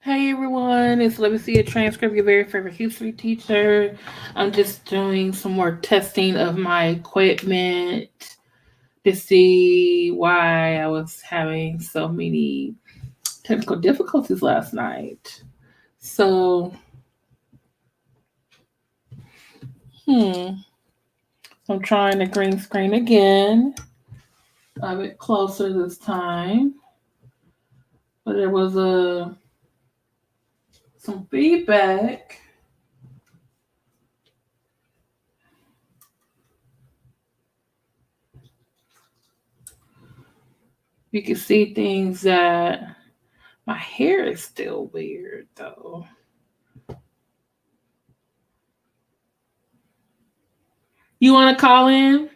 Hey everyone, it's Let Me See a Transcript, your very favorite history teacher. I'm just doing some more testing of my equipment to see why I was having so many technical difficulties last night. So, hmm, I'm trying the green screen again, a bit closer this time. But there was some feedback. You can see things that my hair is still weird though. You want to call in?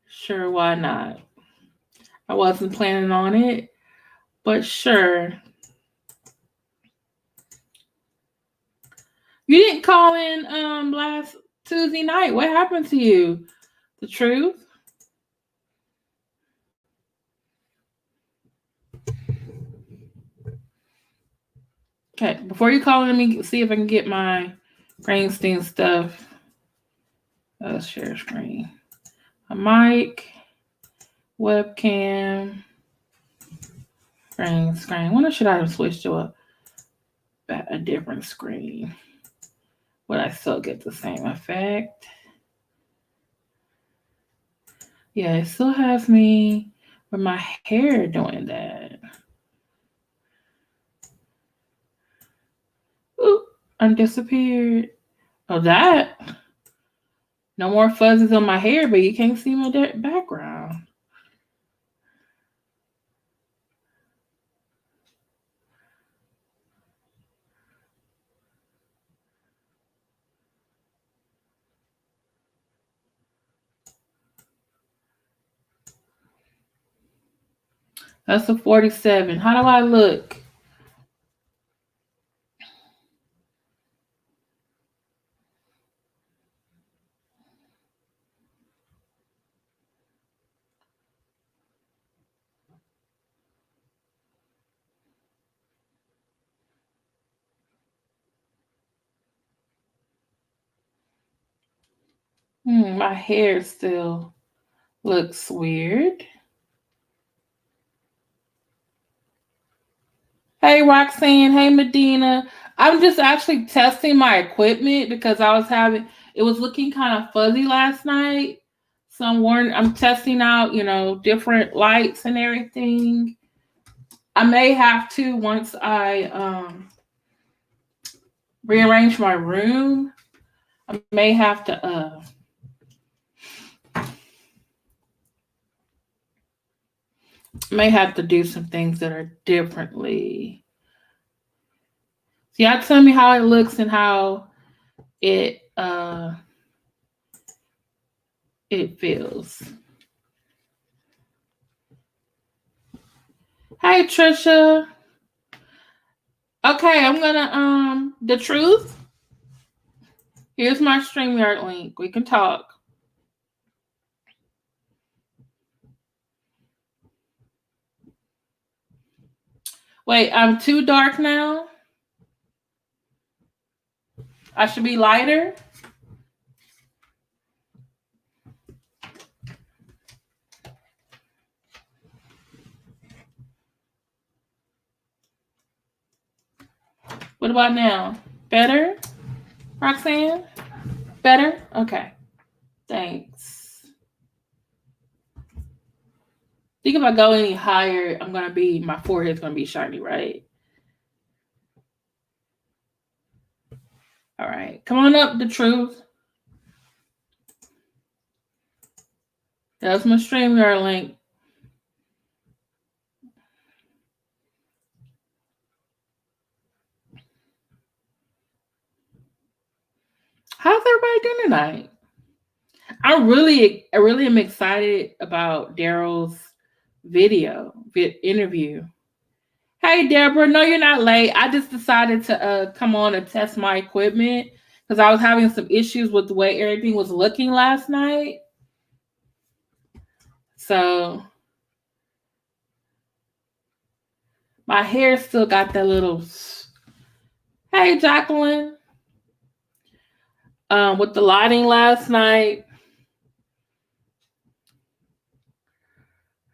Sure, why not? I wasn't planning on it, but sure. You didn't call in last Tuesday night. What happened to you? The truth? Okay, before you call in, let me see if I can get my Greenstein stuff. Share screen. A mic, webcam, green screen. When should I have switched to a different screen? Would I still get the same effect? Yeah, it still has me with my hair doing that. Oop, I'm disappeared. Oh, that. No more fuzzies on my hair, but you can't see my background. That's a 47. How do I look? My hair still looks weird. Hey, Roxanne. Hey, Medina. I'm just actually testing my equipment because it was looking kind of fuzzy last night. So I'm testing out, different lights and everything. I may have to, once I rearrange my room, I may have to do some things that are differently. So y'all tell me how it looks and how it it feels. Hey Trisha. Okay, I'm gonna the truth. Here's my StreamYard link. We can talk. Wait, I'm too dark now. I should be lighter. What about now? Better? Roxanne? Better? Okay. Thanks. I think if I go any higher, my forehead's gonna be shiny, right? All right. Come on up, the truth. That's my StreamYard link. How's everybody doing tonight? I really am excited about Daryl's interview. Hey, Deborah. No, you're not late. I just decided to come on and test my equipment because I was having some issues with the way everything was looking last night. So My hair still got that little. Hey, Jacqueline. With the lighting last night.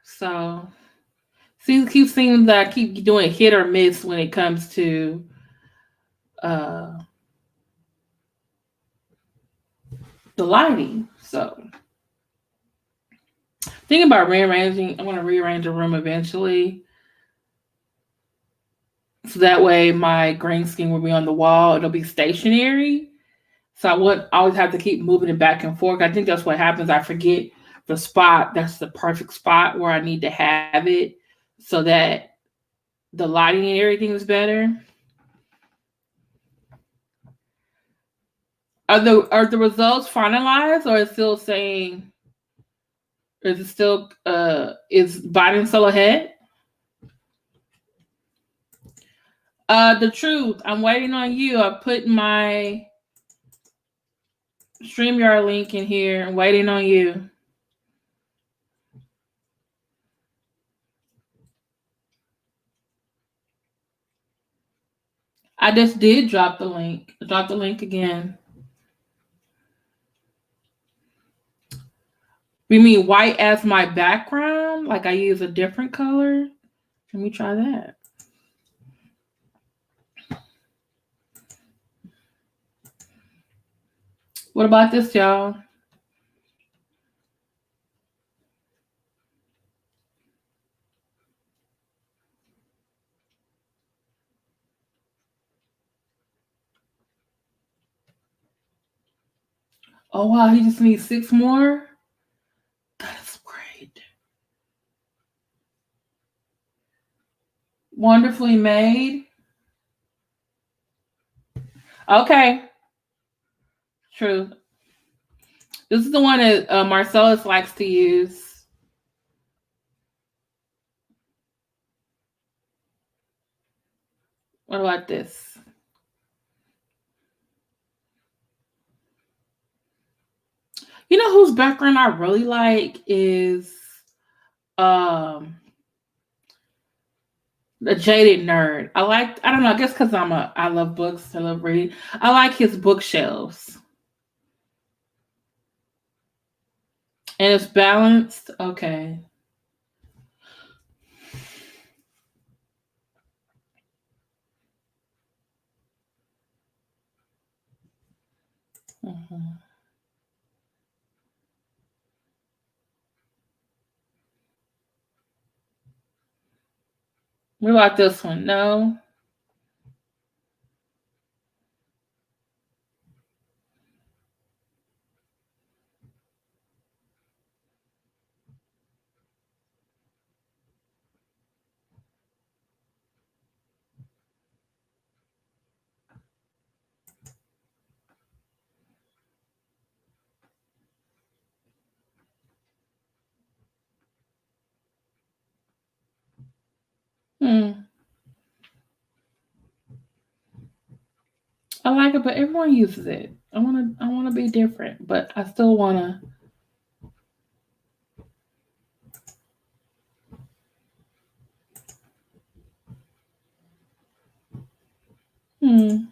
So, keep seeing that I keep doing hit or miss when it comes to uh, the lighting. So, thinking about rearranging. I want to rearrange a room eventually. So that way my green screen will be on the wall. It'll be stationary. So I would always have to keep moving it back and forth. I think that's what happens. I forget the spot. That's the perfect spot where I need to have it so that the lighting and everything is better. Are the results finalized, or is it still saying? Is it still is Biden still ahead? The truth. I'm waiting on you. I put my Streamyard link in here. I'm waiting on you. I just did drop the link. Drop the link again. You mean white as my background? Like I use a different color? Let me try that. What about this, y'all? Oh, wow. He just needs 6 more? That's great. Wonderfully made. Okay. True. This is the one that Marcellus likes to use. What about this? You know whose background I really like is the Jaded Nerd. I don't know, I guess because I love books, I love reading. I like his bookshelves. And it's balanced. Okay. Mm-hmm. What about this one? No. Hmm. I like it, but everyone uses it. I wanna be different, but I still wanna. Hmm.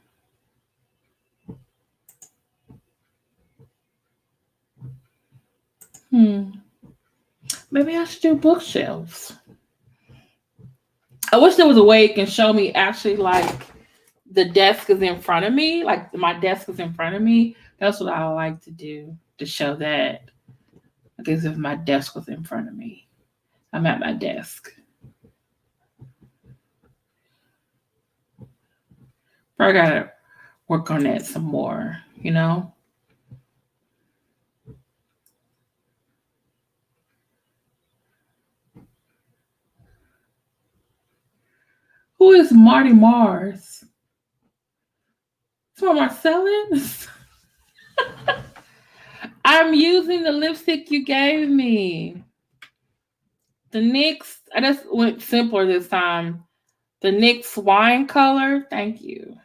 Hmm. Maybe I should do bookshelves. I wish there was a way it can show me actually like the desk is in front of me, like my desk is in front of me. That's what I like to do to show that. I guess if my desk was in front of me, I'm at my desk. But I gotta work on that some more, you know? Who is Marty Mars? It's for Marcellus? I'm using the lipstick you gave me. The NYX, I just went simpler this time. The NYX wine color. Thank you.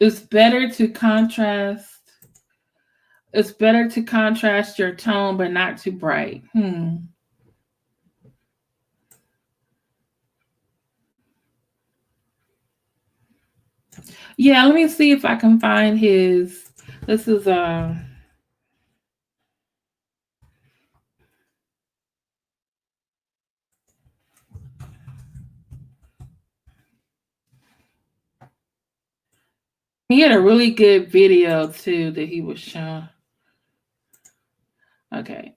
It's better to contrast. It's better to contrast your tone, but not too bright. Hmm. Yeah, let me see if I can find his. This is he had a really good video too that he was showing. Okay.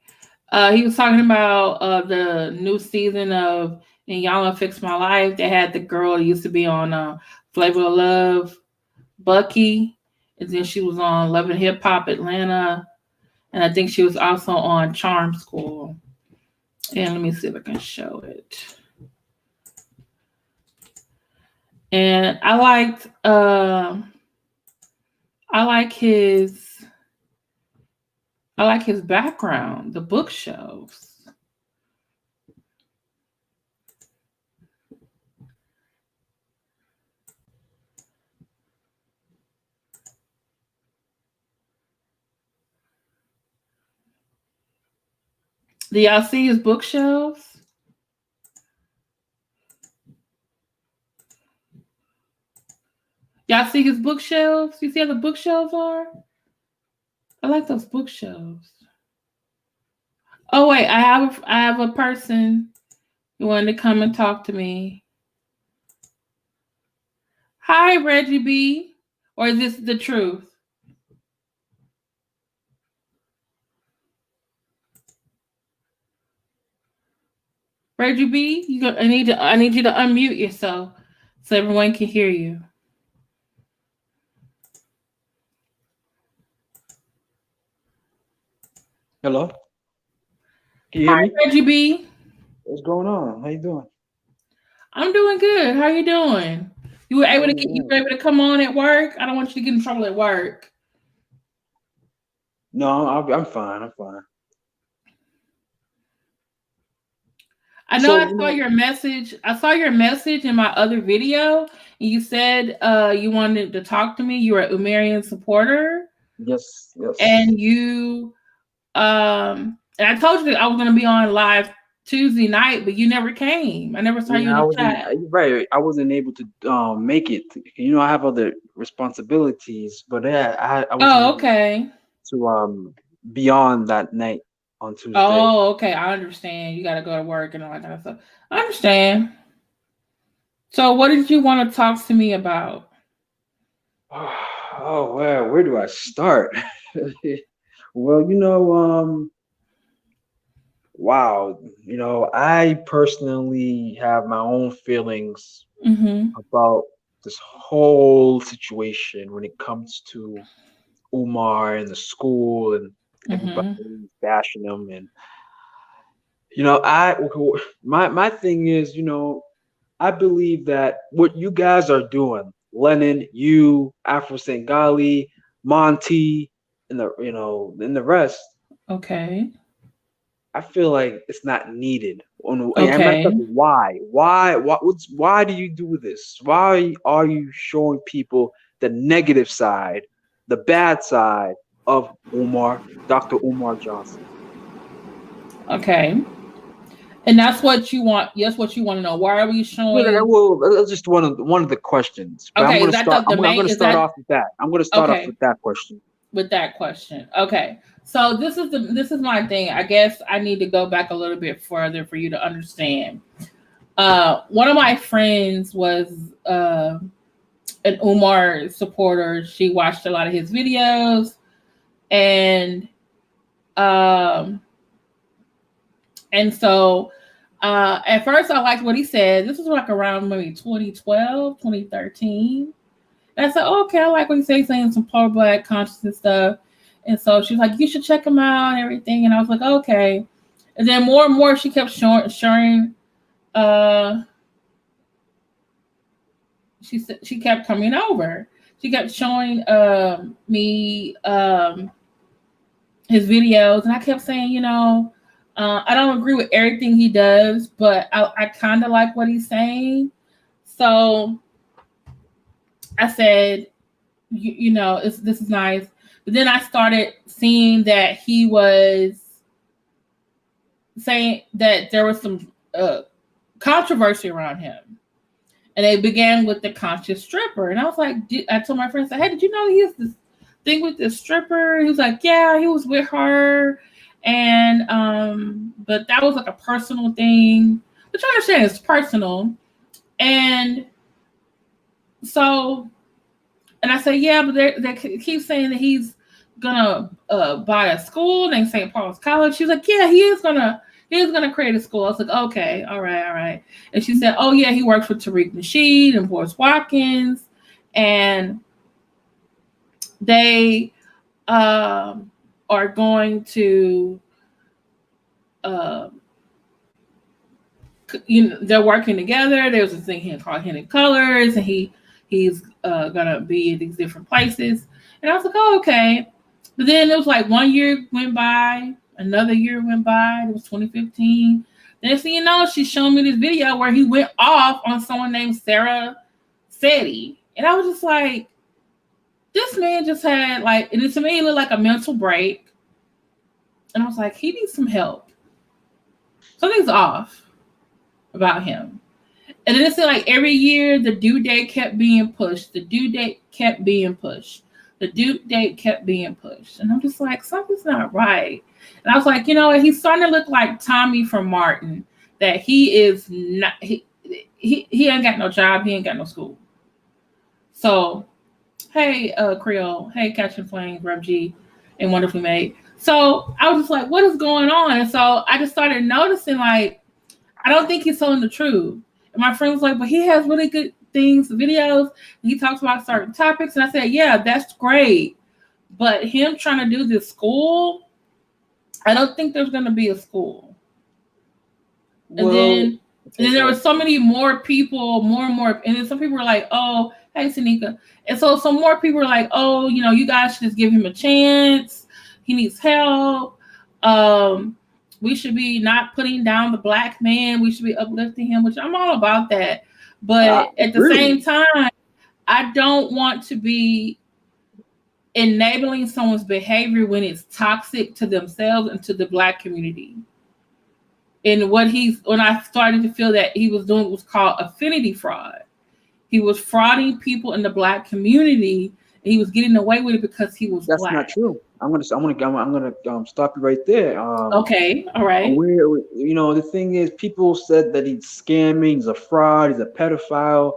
He was talking about the new season of And Y'all Gonna Fix My Life. They had the girl that used to be on Flavor of Love, Bucky, and then she was on Love and Hip Hop Atlanta, and I think she was also on Charm School. And let me see if I can show it. And I like his I like his background, the bookshelves. Do y'all see his bookshelves? Y'all see his bookshelves? You see how the bookshelves are? I like those bookshelves. Oh wait, I have a person who wanted to come and talk to me. Hi, Reggie B. Or is this the truth? Reggie B, I need you to unmute yourself so everyone can hear you. Hello, can you hear Hi, me? Reggie B. What's going on? How you doing? I'm doing good. How you doing? You Oh, were able to come on at work? I don't want you to get in trouble at work. no, I'm fine. I'm fine. I know So I saw your message. I saw your message in my other video, and you said you wanted to talk to me. You were a Umarian supporter, yes, yes. and and I told you that I was going to be on live Tuesday night, but you never came. I never saw you Yeah, in I the wasn't chat. right. I wasn't able to make it. I have other responsibilities, but yeah, I wasn't Oh, able okay. to be on that night on Tuesday. Oh, okay. I understand. You got to go to work and all that kind of stuff. I understand. So, what did you want to talk to me about? Oh, well, where do I start? Well, wow, I personally have my own feelings Mm-hmm. about this whole situation when it comes to Umar and the school and everybody Mm-hmm. bashing him. And I my thing is, I believe that what you guys are doing, Lenon, you, Afro Sengali, Monty, and the rest, Okay. I feel like it's not needed. And matter of fact, Okay. why? Why do you do this? Why are you showing people the negative side, the bad side of Dr. Umar Johnson? Okay. And that's what you want. That's what you want to know. Why are we Yeah, showing? well, that's just one of the questions. But I'm Okay, gonna is that start. the I'm main? gonna Is start that off with that. I'm gonna start off okay? with that question. With that question, okay. So this is my thing. I guess I need to go back a little bit further for you to understand. One of my friends was an Umar supporter. She watched a lot of his videos, and um, and so at first I liked what he said. This was like around maybe 2012, 2013. And I said, oh, okay, I like what he said. He's saying some pro black consciousness stuff. And so she's like, you should check him out and everything. And I was like, okay. And then more and more she kept sharing uh she said she kept coming over. She kept showing me his videos, and I kept saying, I don't agree with everything he does, but I kind of like what he's saying. So I said, this is nice. But then I started seeing that he was saying that there was some controversy around him. And they began with the conscious stripper. And I was like, I told my friends, hey, did you know he has this thing with this stripper? He was like, yeah, he was with her. And, but that was like a personal thing, which I understand is personal. And so, and I say, yeah, but they keep saying that he's gonna buy a school named St. Paul's College. She was like, yeah, he is gonna create a school. I was like, okay, all right. And she said, oh yeah, he works with Tariq Nasheed and Boris Watkins, and they are going to, they're working together. There's a thing here called Hidden Colors, and he's gonna be in these different places. And I was like, oh, okay. But then it was like 1 year went by, another year went by. It was 2015. Then, so you know, she showed me this video where he went off on someone named Sarah Seti. And I was just like, this man just had like, and to me, it looked like a mental break. And I was like, he needs some help. Something's off about him. And then it seemed like every year the due date kept being pushed. The due date kept being pushed. The due date kept being pushed. And I'm just like, something's not right. And I was like, you know what? He's starting to look like Tommy from Martin. That he is not, he ain't got no job. He ain't got no school. So, hey, Creole. Hey, Catching Flames, Rev G, and Wonderfully Made. So I was just like, what is going on? And so I just started noticing, like, I don't think he's telling the truth. And my friend was like, but he has really good things, videos. He talks about certain topics. And I said, yeah, that's great. But him trying to do this school, I don't think there's going to be a school. And then there were so many more people, more and more. And then some people were like, oh, hey, Sanika. And so some more people were like, oh, you know, you guys should just give him a chance. He needs help. We should be not putting down the black man. We should be uplifting him, which I'm all about that. But at the same time, I don't want to be enabling someone's behavior when it's toxic to themselves and to the black community. And when I started to feel that he was doing was called affinity fraud. He was frauding people in the black community, and he was getting away with it because he was black. That's not true. I'm gonna stop you right there. Okay, all right. You know, the thing is, people said that he's scamming, he's a fraud, he's a pedophile,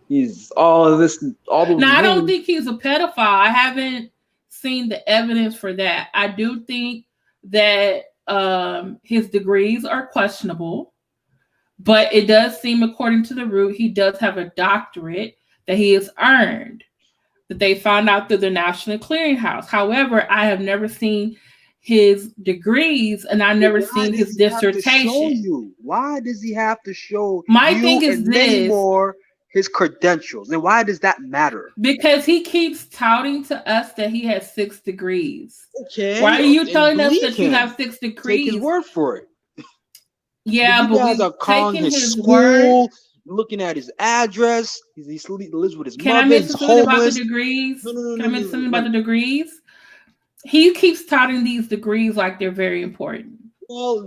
he's all of this, all those. Now, I don't think he's a pedophile. I haven't seen the evidence for that. I do think that his degrees are questionable, but it does seem, according to the root, he does have a doctorate that he has earned, that they found out through the National Clearinghouse. However, I have never seen his degrees, and I've never seen his dissertation. Why does he have to show My thing is this. More his credentials? And why does that matter? Because he keeps touting to us that he has 6 degrees. Okay. Why are you telling us that you have 6 degrees? Take his word for it. Yeah, but you guys are calling his school, word. Looking at his address. He lives with his mother. Can I mention something about the degrees? Can I mention something about the degrees? He keeps touting these degrees like they're very important. Well,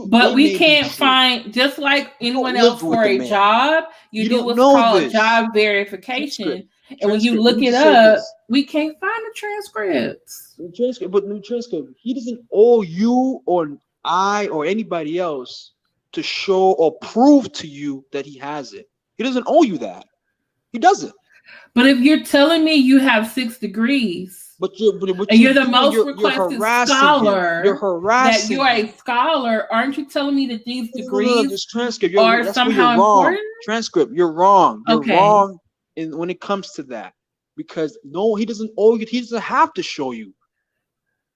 but we can't find, just like anyone else for a job, you do what's called job verification. And when you look it up, we can't find the transcripts. New transcript. He doesn't owe you or I or anybody else to show or prove to you that he has it. He doesn't owe you that. He doesn't. But if you're telling me you have 6 degrees, you're the most requested scholar, you're harassing. That you're a scholar, aren't you telling me that these degrees this transcript, are somehow important? Transcript, you're wrong. You're wrong when it comes to that, because no, he doesn't owe you. He doesn't have to show you.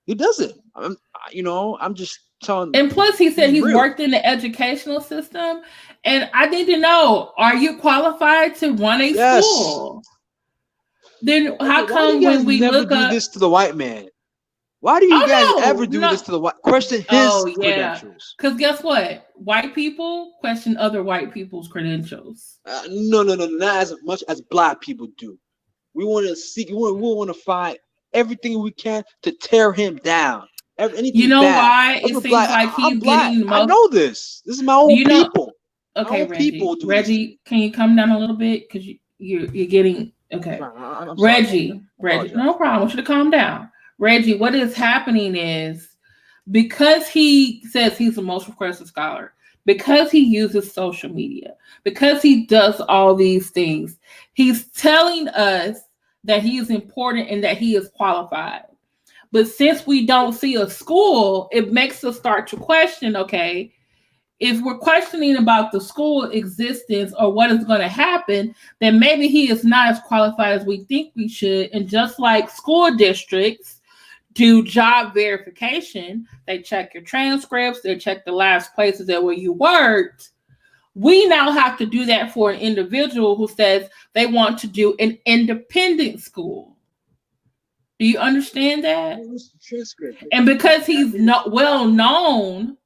He doesn't. I'm just telling. And plus, he said he's worked in the educational system, and I need to know: are you qualified to run a school? Then how come when we look up this to the white man? Why do you guys ever do this to the white? Question his credentials. Because guess what? White people question other white people's credentials. No, not as much as black people do. We want to seek. We want to find everything we can to tear him down. You know why? It seems like he's getting most. I know this. This is my own people. Okay, Our people Reggie. do this to me. Reggie, can you come down a little bit? Because you're getting I'm okay. fine. I'm sorry about that. Reggie, I Reggie, no apologize. problem. I want you to calm down. Reggie, what is happening is because he says he's a most requested scholar, because he uses social media, because he does all these things, he's telling us that he is important and that he is qualified. But since we don't see a school, it makes us start to question, okay, if we're questioning about the school existence or what is going to happen, then maybe he is not as qualified as we think we should. And just like school districts do job verification, they check your transcripts, they check the last places that where you worked. We now have to do that for an individual who says they want to do an independent school. Do you understand that? And because he's not well known,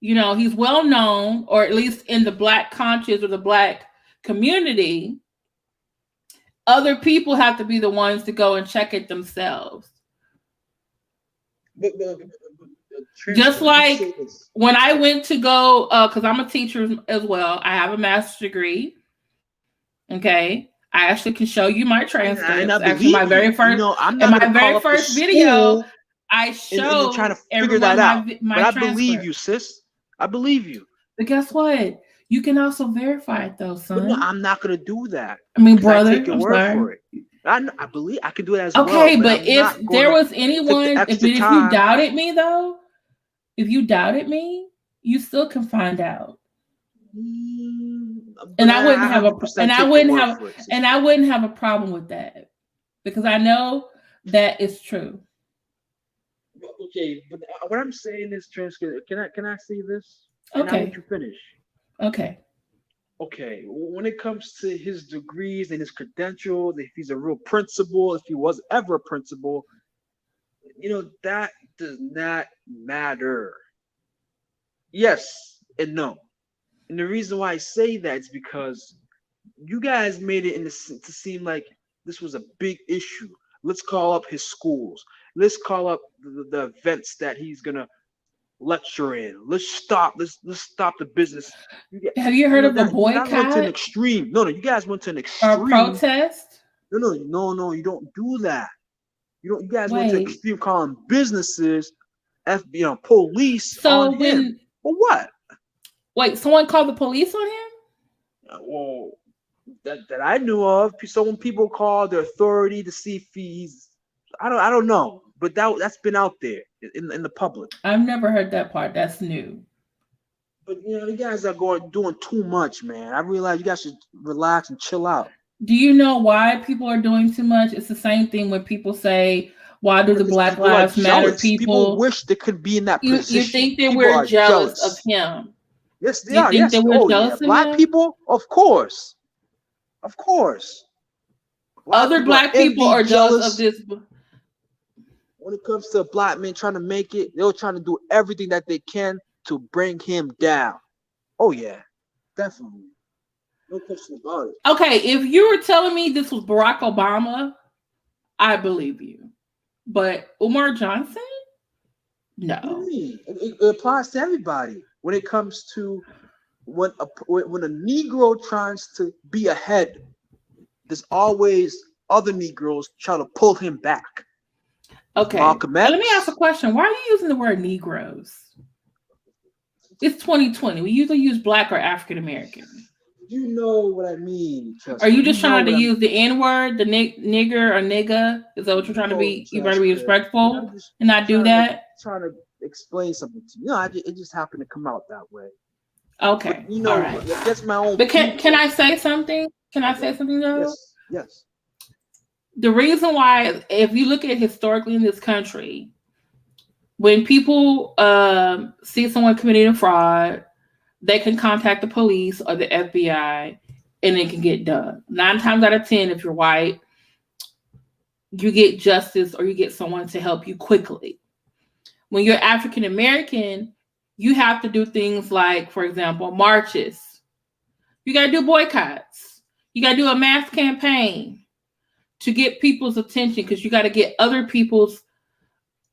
you know, he's well known, or at least in the Black conscious or the Black community, other people have to be the ones to go and check it themselves. Just like when I went to go, because I'm a teacher as well, I have a master's degree. Okay. I actually can show you my transcripts. And I actually, my very first, you know, I'm not in my very first video, I showed trying to figure that out. my but I believe you, sis. I believe you. But guess what? You can also verify it, though, son. But no, I'm not gonna do that. I mean, brother, I take your word for it. I believe I can do it as well. Okay, but if there was anyone, if you doubted me, though, if you doubted me, you still can find out. And I wouldn't have I wouldn't have a problem with that because I know that it's true. Okay, but what I'm saying is, transcript. Can I see this? Okay. And I let you finish. Okay. Okay. When it comes to his degrees and his credentials, if he's a real principal, if he was ever a principal, you know, that does not matter. Yes and no. And the reason why I say that is because you guys made it to seem like this was a big issue. Let's call up his schools. Let's call up the events that he's gonna lecture in. Let's stop the business. Have you heard of a boycott? Went to an extreme. No, you guys went to an extreme. Or protest? No, you don't do that. You guys went to extreme calling businesses, police on him. For what? Wait, someone called the police on him? Well, that I knew of. Some people called the authority to see if he's. I don't know, but that's been out there in the public. I've never heard that part. That's new. But you guys are doing too much, man. I realize you guys should relax and chill out. Do you know why people are doing too much? It's the same thing when people say, "Why do the Black Lives Matter people wish they could be in that position?" You think that we're jealous of him? Yes, they are. Yes. That we're jealous of Black him? people, of course. Other Black people are jealous of this. When it comes to a Black man trying to make it, they're trying to do everything that they can to bring him down. Oh yeah, definitely. No question about it. Okay, if you were telling me this was Barack Obama, I believe you. But Umar Johnson? No. It applies to everybody. When it comes to when a Negro tries to be ahead, there's always other Negroes trying to pull him back. Okay. Let me ask a question. Why are you using the word Negroes? It's 2020. We usually use Black or African American. You know what I mean. Are you just trying to use the N-word, the nigger or nigga? Is that what you're trying to be? You're trying to be respectful and not do that? Trying to explain something to you. No, it just happened to come out that way. Okay. But, all right. That's my own. But can I say something? Can I say something though? Yes. The reason why, if you look at historically in this country, when people see someone committing a fraud, they can contact the police or the FBI and it can get done. 9 times out of 10, if you're white, you get justice or you get someone to help you quickly. When you're African American, you have to do things like, for example, marches. You got to do boycotts. You got to do a mass campaign to get people's attention because you got to get other people's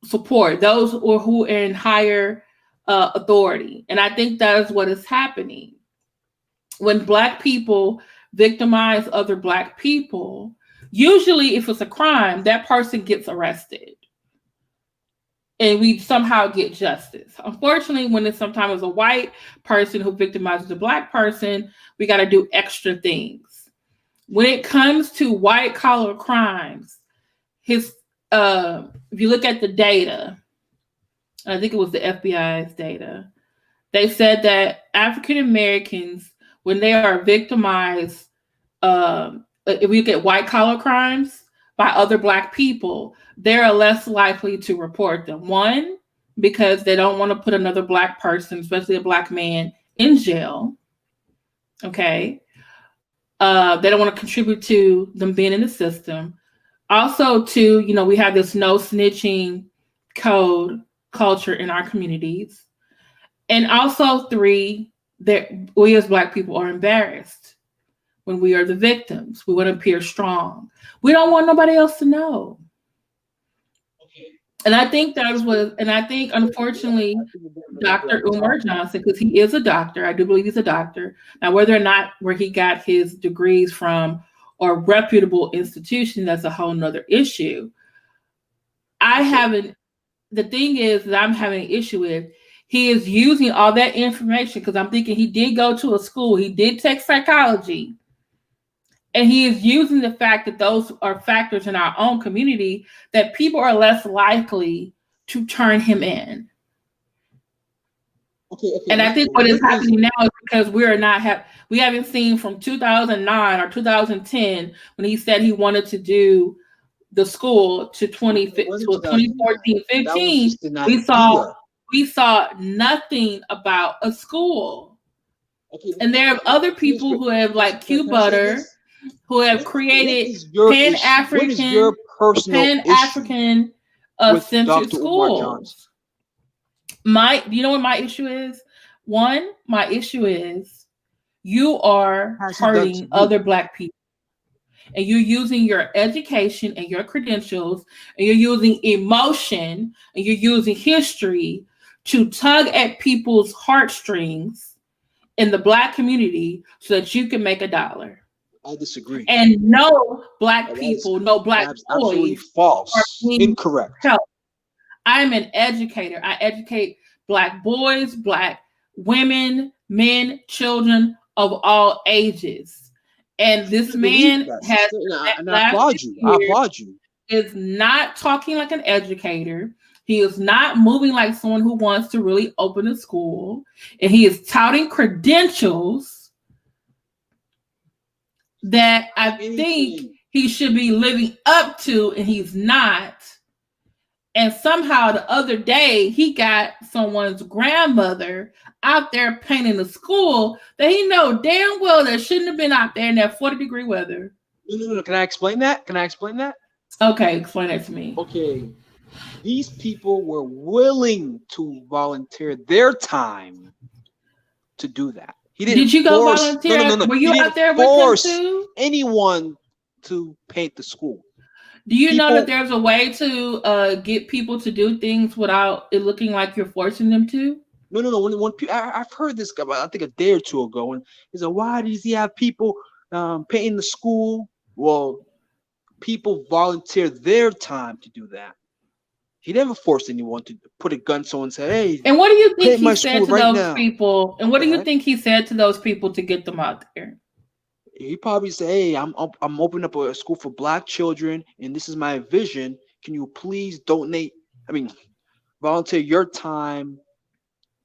support, those who are in higher authority. And I think that is what is happening. when Black people victimize other Black people, usually if it's a crime, that person gets arrested and we somehow get justice. Unfortunately, when it's sometimes a white person who victimizes a Black person, we got to do extra things. When it comes to white collar crimes, if you look at the data, I think it was the FBI's data, they said that African Americans, when they are victimized, if we look at white collar crimes by other Black people, they're less likely to report them. One, because they don't want to put another Black person, especially a Black man, in jail. Okay. They don't want to contribute to them being in the system. Also, two, we have this no snitching code culture in our communities. And also, three, that we as Black people are embarrassed when we are the victims. We want to appear strong. We don't want nobody else to know. And I think unfortunately, Dr. Umar Johnson, because he is a doctor, I do believe he's a doctor. Now, whether or not where he got his degrees from or reputable institution, that's a whole nother issue. The thing is that I'm having an issue with, he is using all that information because I'm thinking he did go to a school, he did take psychology, and he is using the fact that those are factors in our own community that people are less likely to turn him in. Okay. And I think what is happening now is because we haven't seen from 2009 or 2010 when he said he wanted to do the school to 2014-15. We saw nothing about a school. Okay. And there are other people who have, like Q Butter, who have created Pan-African centered schools. You know what my issue is? One, my issue is you are hurting other Black people. And you're using your education and your credentials, and you're using emotion, and you're using history to tug at people's heartstrings in the Black community so that you can make $1. I disagree. And no Black people, no Black boys. Absolutely false. Incorrect. Help. I'm an educator. I educate Black boys, Black women, men, children of all ages. And this man has, and I applaud you. Is not talking like an educator. He is not moving like someone who wants to really open a school. And he is touting credentials that I think he should be living up to, and he's not. And somehow the other day, he got someone's grandmother out there painting a school that he know damn well that shouldn't have been out there in that 40-degree weather. No. Can I explain that? Okay, explain that to me. Okay. These people were willing to volunteer their time to do that. He didn't. Did you go volunteer? No. Were you out there with him too? Anyone to paint the school. Do you know that there's a way to get people to do things without it looking like you're forcing them to? No. When I've heard this about, I think a day or two ago, and he said, "Why does he have people painting the school?" Well, people volunteer their time to do that. He never forced anyone to put a gun to someone and say, "Hey." And what do you think he said to those people? And what do you think he said to those people to get them out there? He probably say, "Hey, I'm opening up a school for Black children, and this is my vision. Can you please volunteer your time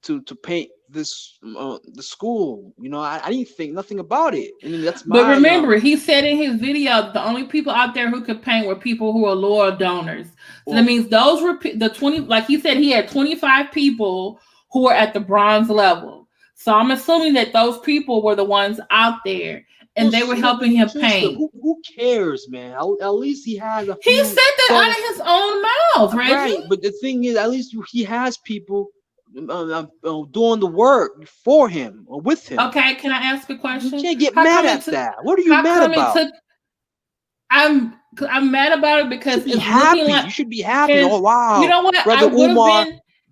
to paint this the school?" I didn't think nothing about it. I mean, that's my. But remember, he said in his video, the only people out there who could paint were people who are loyal donors. So that means those were the 20. Like he said, he had 25 people who were at the bronze level. So I'm assuming that those people were the ones out there. And they were helping him paint. Who cares, man? At least he has a few. He said that out of his own mouth, Reggie. Right, but the thing is, at least he has people doing the work for him or with him. Okay, can I ask a question? You can't get mad at that. What are you mad about? I'm mad about it because it's happy. You should be happy. Oh wow! You know what? Brother Umar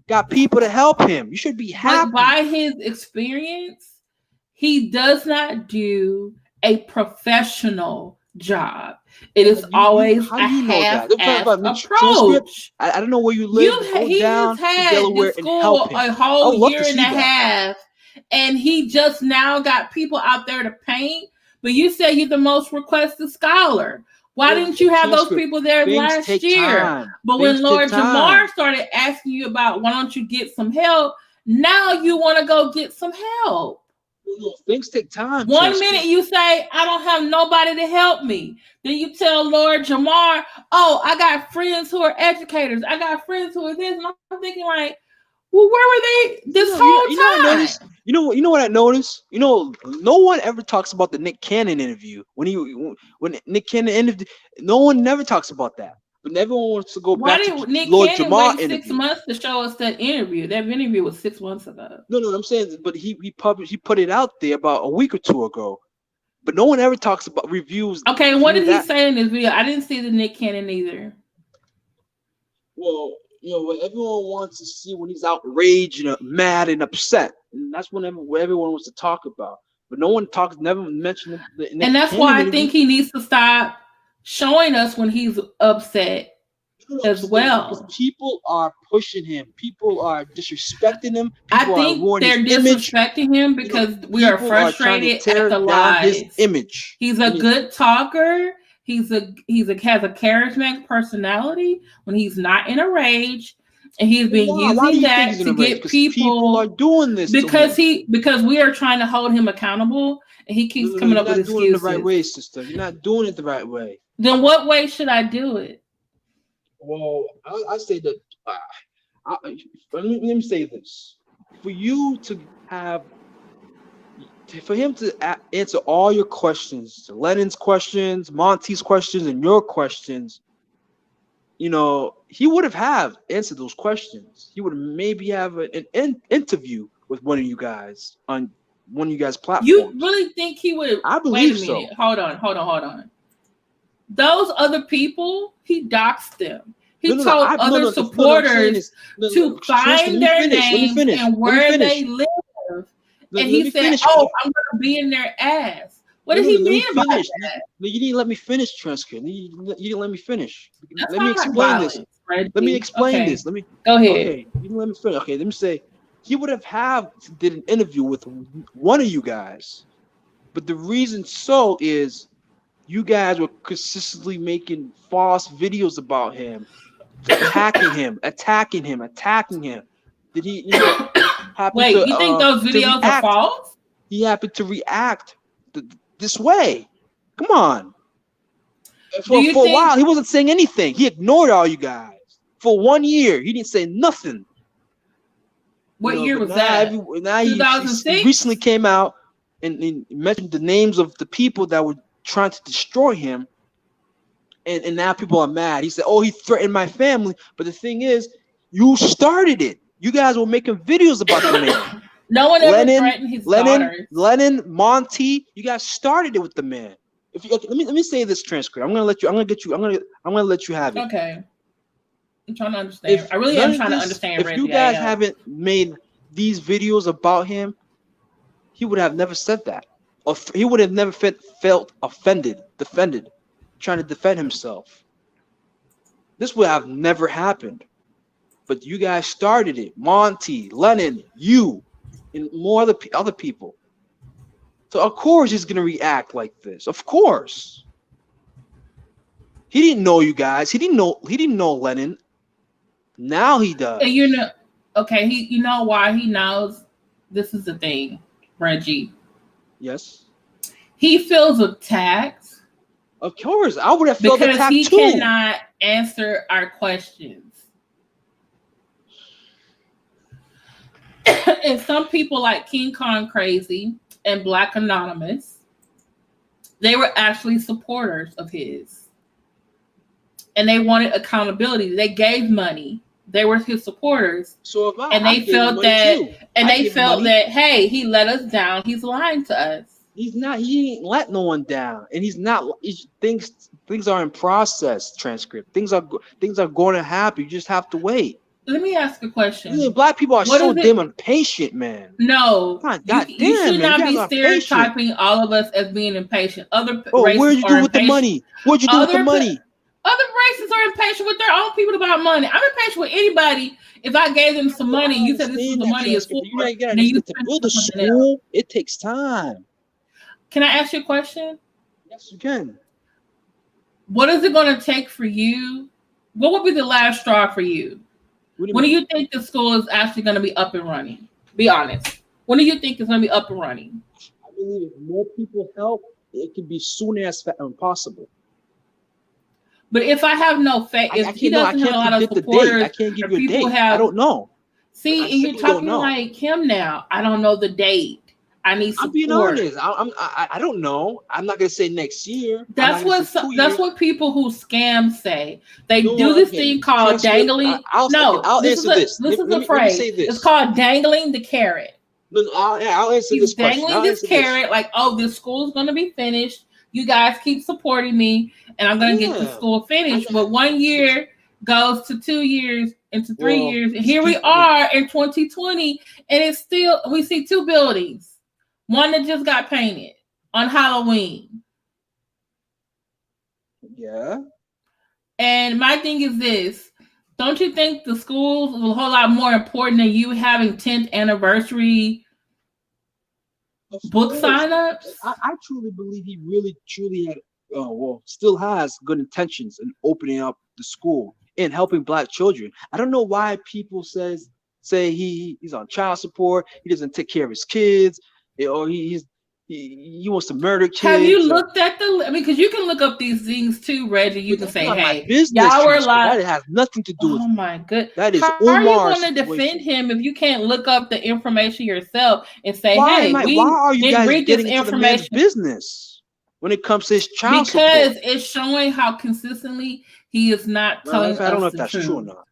got people to help him. You should be happy. By his experience, he does not do a professional job. It is always how a do you know that? half-assed Transcript. approach. I don't know where you live, but go He down has to had Delaware this and help school him. a I whole would love year to and see a that. half, and he just now got people out there to paint. But you say you're the most requested scholar. Why didn't you have those people there last year? But when Lord Jamar started asking you about why don't you get some help, now you want to go get some help. Things take time. One minute you say, I don't have nobody to help me. Then you tell Lord Jamar, oh, I got friends who are educators. I got friends who are this. And I'm thinking like, well, where were they this whole time? You know what I noticed? No one ever talks about the Nick Cannon interview. When Nick Cannon interviewed, no one never talks about that. But everyone wants to go back to Nick Lord Cannon Jamar wait 6 months to show us that interview. That interview was 6 months ago. No, I'm saying, but he put it out there about a week or two ago. But no one ever talks about reviews. Okay, what did he say in this video? I didn't see the Nick Cannon either. Well, what everyone wants to see when he's outraged and mad and upset, and that's what everyone wants to talk about. But no one never mentioned the Nick and that's Cannon why I interview. think he needs to stop showing us when he's upset as well. Because people are pushing him. People are disrespecting him. I think they're disrespecting him because we are frustrated at the lies. His image. He's a good talker. Has a charismatic personality when he's not in a rage, and he's been using that to get people are doing this because we are trying to hold him accountable, and he keeps coming up with excuses. You're not doing it the right way, sister. You're not doing it the right way. Then what way should I do it? Well, I say that. Let me say this: for him to answer all your questions, Lenon's questions, Monty's questions, and your questions, he would have answered those questions. He would maybe have an interview with one of you guys on one of you guys' platforms. You really think he would? I believe so. Hold on. Those other people, he doxed them. He told other supporters to find their names and where they live. And he said, "Oh, I'm going to be in their ass." What did he mean by that? You didn't let me finish, transcript. You didn't let me finish. Let me explain this. Let me explain this. Let me go ahead. Okay, you didn't let me finish. Okay, let me say he would have did an interview with one of you guys, but the reason so is you guys were consistently making false videos about him, attacking him. Did he? Wait, you think those videos are false? He happened to react this way. Come on. For a while, he wasn't saying anything. He ignored all you guys. For 1 year, he didn't say nothing. What year was that? Now he recently came out and mentioned the names of the people that were trying to destroy him. And now people are mad. He said, "Oh, he threatened my family." But the thing is, you started it. You guys were making videos about the man. No one ever threatened his daughters. Lenon, Monty, you guys started it with the man. Let me say this, transcript. I'm gonna let you have it. Okay. I'm trying to understand. I really am trying to understand. If you guys haven't made these videos about him, he would have never said that, or he would have never felt defended, trying to defend himself. This would have never happened. But you guys started it. Monty, Lenon, you, and more other people. So of course he's gonna react like this. Of course. He didn't know you guys. He didn't know Lenon. Now he does. And okay, you know why he knows? This is the thing, Reggie. Yes. He feels attacked. Of course, I would have felt attacked too. Because he cannot answer our questions. And some people like King Kong Crazy and Black Anonymous, they were actually supporters of his. And they wanted accountability. They gave money. They were his supporters. So they felt that, hey, he let us down. He's lying to us. He's not. He ain't let no one down, and he's not. Things are in process. Transcript. Things are going to happen. You just have to wait. Let me ask a question. Black people are What so is damn it? impatient, man. No, God, you damn, should man, you not guys be are patient. stereotyping all of us as being impatient. Other Oh, races what'd you are do with the impatient. money? What'd you do with the money? Other races are impatient with their own people about money. I'm impatient with anybody. If I gave them some money, you said this is the money is for, You gotta and then you understand, to spend it build for a something else. school, it takes time. Can I ask you a question? Yes, you can. What is it going to take for you? What would be the last straw for you? What do you When do mean? you think the school is actually going to be up and running? Be honest. When do you think it's going to be up and running? I believe if more people help, it can be soon as possible. But if I have no faith, if he doesn't have a lot of supporters, I can't give you a people date. have. I don't know. See, and you're talking like him now. I don't know the date. I need support. I'm being honest. I don't know. I'm not gonna say next year. That's what people who scam say. They do this thing called dangling. I'll answer this. This is a phrase. It's called dangling the carrot. I'll answer this question. Dangling this carrot, like, oh, this school's gonna be finished. You guys keep supporting me, and I'm gonna get the school finished. But 1 year goes to 2 years into 3 years, and here we are in 2020, and it's still we see 2 buildings. One that just got painted on Halloween. Yeah. And my thing is this. Don't you think the schools are a whole lot more important than you having 10th anniversary book signups? I truly believe he really, truly had, still has good intentions in opening up the school and helping Black children. I don't know why people say he's on child support. He doesn't take care of his kids. Or he wants to murder kids. Have you looked at because you can look up these things too, Reggie. You can say, hey, y'all were like, that has nothing to do with. Oh my goodness. That is How are you going to defend him if you can't look up the information yourself and say, hey, why are you guys getting into the man's business when it comes to his child support? Because it's showing how consistently he is not telling us the truth. I don't know if that's true or not.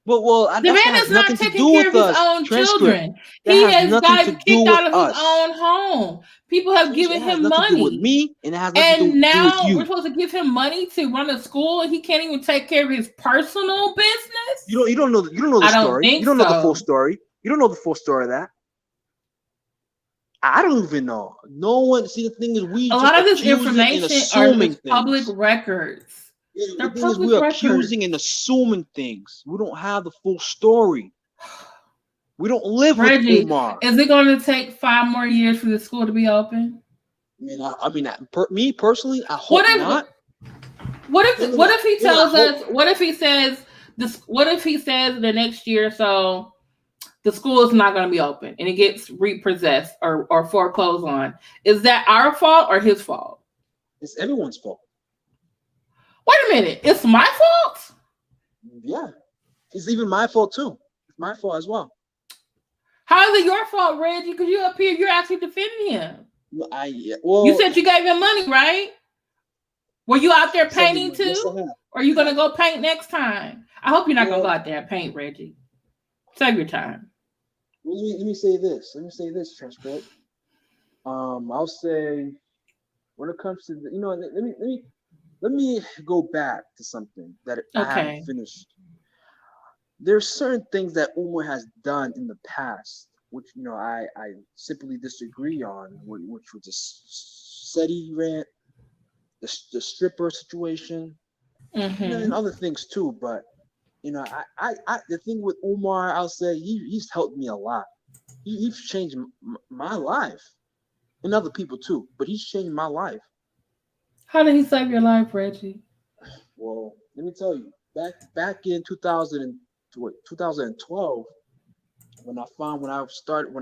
Well, the man is not taking care of his own children. He has gotten kicked out of his own home. People have given him money. With me, and it has nothing to do with now you. We're supposed to give him money to run a school, and he can't even take care of his personal business. You don't know the story. You don't know the full story. You don't know the full story of that. I don't even know. No one. See, the thing is, a lot of this information are public records. The thing is, we're accusing and assuming things. We don't have the full story. We don't live with Umar. Is it going to take 5 more years for the school to be open? Me personally, I hope not. What if he tells us? What if he says this? What if he says the next year or so the school is not going to be open and it gets repossessed or foreclosed on? Is that our fault or his fault? It's everyone's fault. Wait a minute. It's my fault? Yeah. It's even my fault too. It's my fault as well. How is it your fault, Reggie? Because you're up here, you're actually defending him. Well, you said you gave him money, right? Were you out there painting too? Yes, or are you going to go paint next time? I hope you're not going to go out there and paint, Reggie. Save your time. Let me say this. Transport. I'll say when it comes to let me go back to something that I haven't finished. There's certain things that Umar has done in the past, which I simply disagree on, which was the SETI rant, the stripper situation, and other things too. But I the thing with Umar, I'll say he's helped me a lot. He's changed my life, and other people too. But he's changed my life. How did he save your life, Reggie? Well, let me tell you. Back in 2012, when I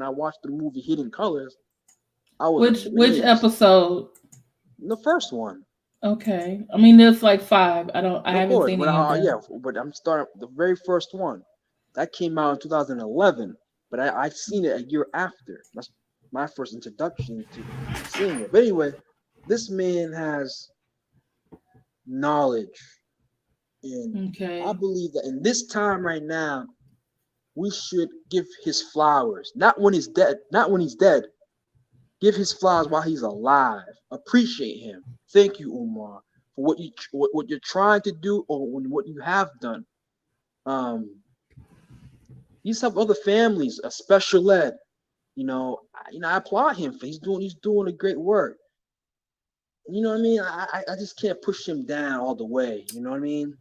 watched the movie Hidden Colors, I was which episode? The first one. Okay, I mean there's like 5. I haven't seen it. Yeah, but I'm starting the very first one that came out in 2011. But I seen it a year after. That's my first introduction to seeing it. But anyway. This man has knowledge, and I believe that in this time right now, we should give his flowers. Not when he's dead. Give his flowers while he's alive. Appreciate him. Thank you, Umar, for what you're trying to do or what you have done. These have other families, a special ed. I applaud him for he's doing a great work. You know what I mean? I just can't push him down all the way. You know what I mean?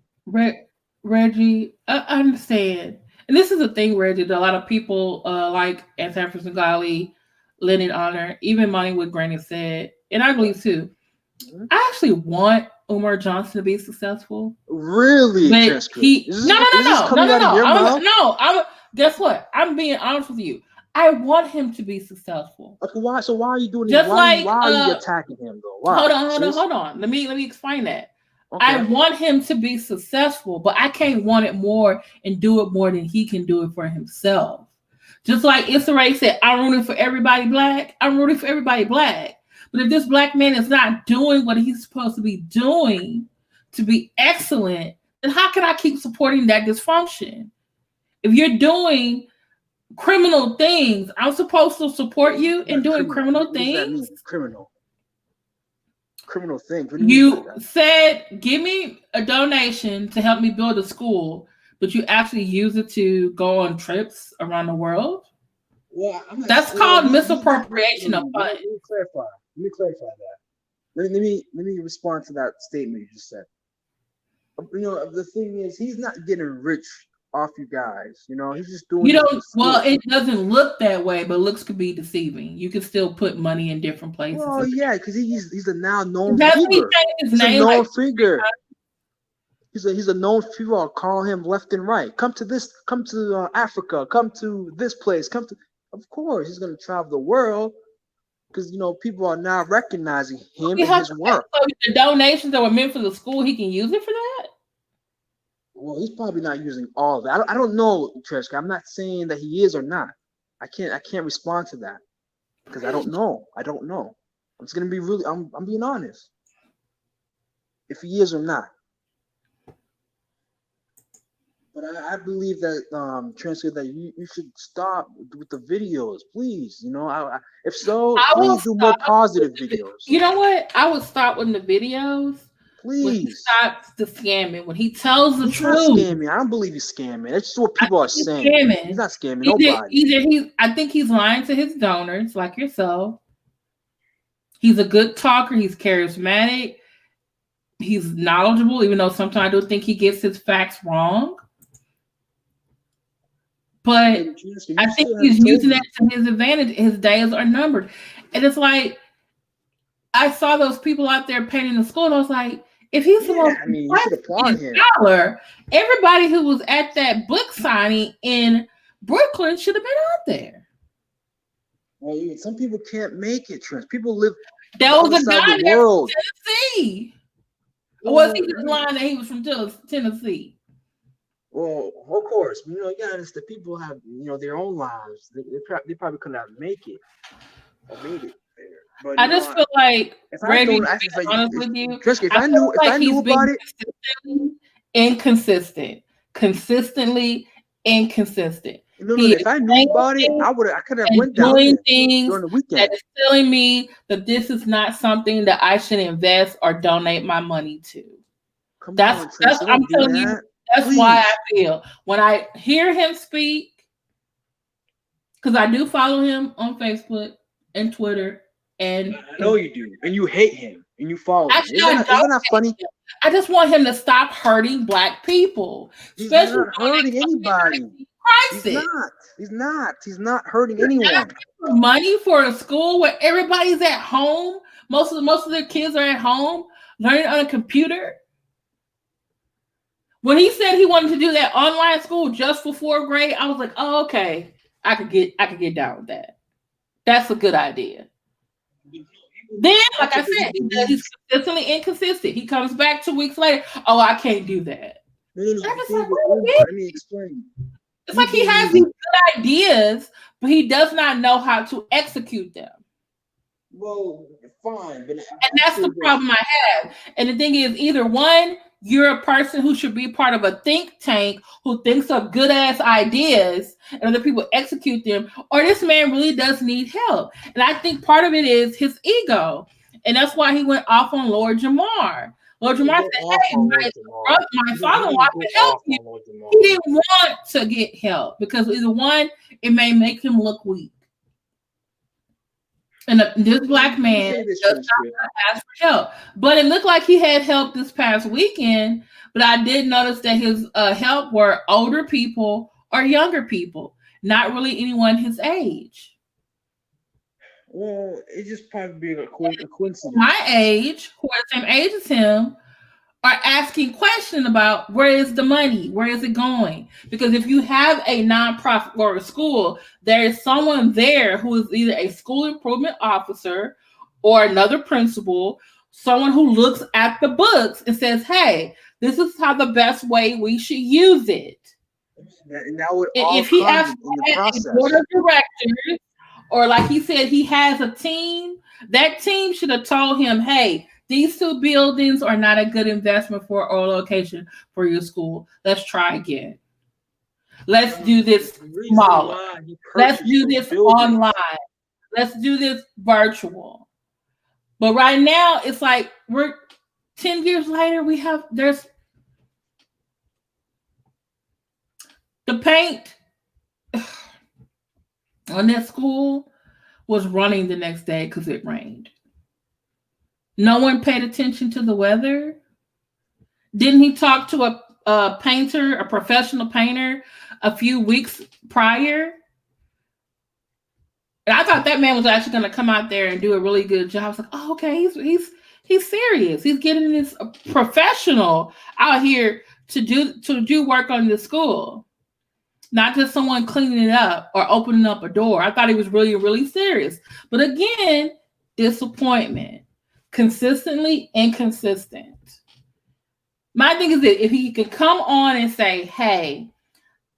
Reggie, I understand. And this is the thing, Reggie, that a lot of people like Afro Svengalis, Lenon Honor, even Monty Woodgrain has said, and I believe too. Mm-hmm. I actually want Umar Johnson to be successful. Really? But no. Guess what? I'm being honest with you. I want him to be successful. Okay, why? So why are you doing just it? Why are you attacking him though? Why? Hold on. Let me explain that. Okay. I want him to be successful, but I can't want it more and do it more than he can do it for himself. Just like Issa Rae said, I'm rooting for everybody black. I'm rooting for everybody black. But if this black man is not doing what he's supposed to be doing to be excellent, then how can I keep supporting that dysfunction? If you're doing criminal things, I'm supposed to support you in doing criminal things? Criminal things. You said, give me a donation to help me build a school, but you actually use it to go on trips around the world? Well, that's called misappropriation of funds. Let me clarify that. Let me respond to that statement you just said. The thing is, he's not getting rich off you guys. He's just doing. It doesn't look that way, but looks could be deceiving. You can still put money in different places. Oh yeah, because he's a now known figure. He's a known figure. He's a known figure. I'll call him left and right. Come to Africa. Come to this place. Of course, he's gonna travel the world because people are now recognizing him and his work. So the donations that were meant for the school, he can use it for that. Well, he's probably not using all of it. I don't know, Treska. I'm not saying that he is or not. I can't respond to that because I don't know. I'm just gonna be I'm being honest. If he is or not. But I believe that Treska, that you should stop with the videos, please. If so, please do more positive videos. You know what? I would stop with the videos. Please. When he stops the scamming, when he tells the truth. He's not scamming. I don't believe he's scamming. That's just what people are saying. Scamming. He's not scamming nobody. I think he's lying to his donors, like yourself. He's a good talker. He's charismatic. He's knowledgeable, even though sometimes I do think he gets his facts wrong. But I think he's using that to his advantage. His days are numbered. And it's like, I saw those people out there painting the school, and I was like, if he's the most you should applaud him. Scholar, everybody who was at that book signing in Brooklyn should have been out there. Well, some people can't make it, Trent. People live that was a guy there from Tennessee. Or was he just lying that he was from Tennessee? Well, of course, the people have their own lives. They probably could not make it or made it there. But I just feel like, Reggie, to be honest with you, if I knew about it, consistently inconsistent. If I knew about it, I could have went down doing things during the weekend. That is telling me that this is not something that I should invest or donate my money to. I'm telling you. That's why I feel when I hear him speak, because I do follow him on Facebook and Twitter. And I know you do, and you hate him, and you follow him. Isn't that funny? I just want him to stop hurting Black people. He's not hurting anybody. He's not hurting anyone. Money for a school where everybody's at home. Most of their kids are at home learning on a computer. When he said he wanted to do that online school just for 4th grade, I was like, oh, okay, I could get down with that. That's a good idea. Then, like I said, he's consistently inconsistent. He comes back 2 weeks later. Oh, I can't do that. Let me explain. It's like he has these good ideas, but he does not know how to execute them. Well, fine. And that's the problem I have. And the thing is, either one, you're a person who should be part of a think tank who thinks of good ass ideas and other people execute them, or this man really does need help. And I think part of it is his ego. And that's why he went off on Lord Jamar. Lord Jamar said, hey, my father-in-law can help you. He didn't want to get help because either one, it may make him look weak. And this black man just asked for help. But it looked like he had help this past weekend. But I did notice that his help were older people or younger people, not really anyone his age. Well, it just probably be a coincidence. My age, who are the same age as him, are asking questions about where is the money? Where is it going? Because if you have a nonprofit or a school, there is someone there who is either a school improvement officer or another principal, someone who looks at the books and says, hey, this is how the best way we should use it. And that would all if he come asks in the process. Board of directors, or like he said, he has a team, that team should have told him, hey, these two buildings are not a good investment for or location for your school. Let's try again. Let's do this smaller. Let's do this online. Let's do this virtual. But right now, it's like we're 10 years later, there's the paint on that school was running the next day because it rained. No one paid attention to the weather. Didn't he talk to a painter, a professional painter, a few weeks prior? And I thought that man was actually going to come out there and do a really good job. I was like, oh, okay, he's serious. He's getting this professional out here to do work on the school, not just someone cleaning it up or opening up a door. I thought he was really, really serious. But again, disappointment. Consistently inconsistent. My thing is that if he could come on and say, hey,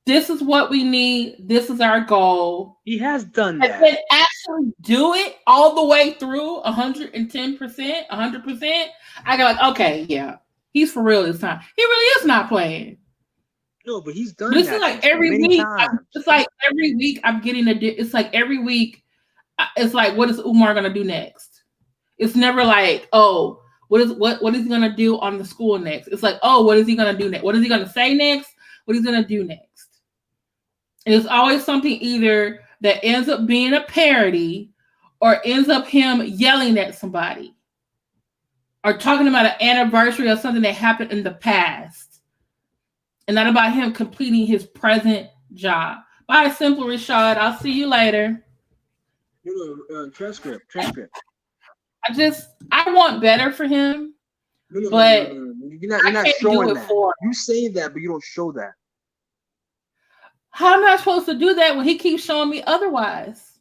this is what we need, this is our goal. He has done that. And then actually do it all the way through 110%, 100%. I go like, okay, yeah, he's for real this time. He really is not playing. No, but he's done this that. Is like every week. It's like every week I'm getting it's like every week. It's like, what is Umar going to do next? It's never like, oh, what is he gonna do on the school next? It's like, oh, what is he gonna do next? What is he gonna say next? What is he gonna do next? And it's always something either that ends up being a parody or ends up him yelling at somebody or talking about an anniversary or something that happened in the past, and not about him completing his present job. Bye, Simple Rashad. I'll see you later. Transcript. I want better for him, but you're not showing that. You say that, but you don't show that. How am I supposed to do that when he keeps showing me otherwise?